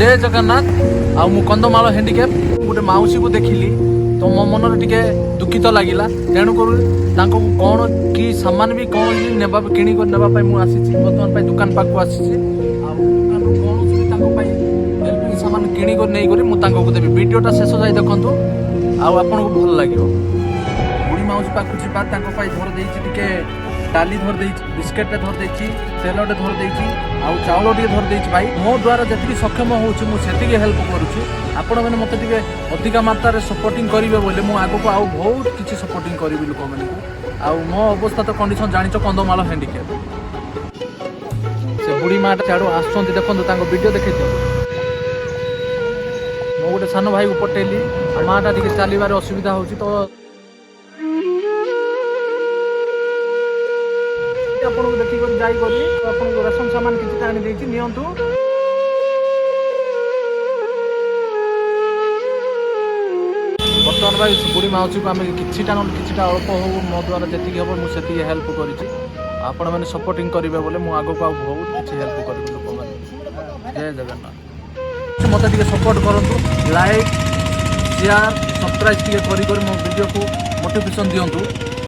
जय जगन्नाथ आ मु कंदमाल हैंडिकैप गोटे मौसी को देखिली तो मो मन टिके दुखित लगिला तेणु कर कौन कि सामान भी कौन भी नेबा किणी कर नेबा पई मु आसीछि बर्तमान पई दुकान पाक को आसीछि आ दुकान रो कौन भी ताको पई हेल्पिंग सामान किणी कर नै करी मु ताको को देबी वीडियोटा शेष जाई देखंतु आ आपन को भल लागियो बुढ़ी मौसी पाक जिबा ताको पई धर देछि टिके डाली धर देछि बिस्केट धर देछि तेलटे धर देछि आ चाउल टिके धर देछि भाई मो द्वारा जति सक्षम होउछि मु सेति हेल्प करूछि आपण मैंने मत टे अधिक मात्रा सपोर्टिंग करेंगे बोले मुझे आगक आउ बहुत किसी सपोर्टिंग करी लोक मैंने आउ मो अवस्था तो कंडीशन जानिच कंदमाल हैंडिकैप से बुढ़ी माँ सियाड़ू आसुँच देखो वीडियो देखी दियो मो गोटे सान भाई को पटेली माँटा टे चलबार असुविधा हो तो आपको देखिक आपको राशन सामान किसी आनी नियंतु बर्तमान भाई बुढ़ी मौसी को आम किटा ना कि अल्प हो मो द्वारा जी हम मुझे हेल्प कर सपोर्टिंग करेंगे बोले मुझे आगक आ बहुत किसी हेल्प करी लोक मैंने जय जगन्नाथ मत सपोर्ट करूँ लाइक शेयर सब्सक्राइब टे कर मो वीडियो को मोटिवेशन दिंतु।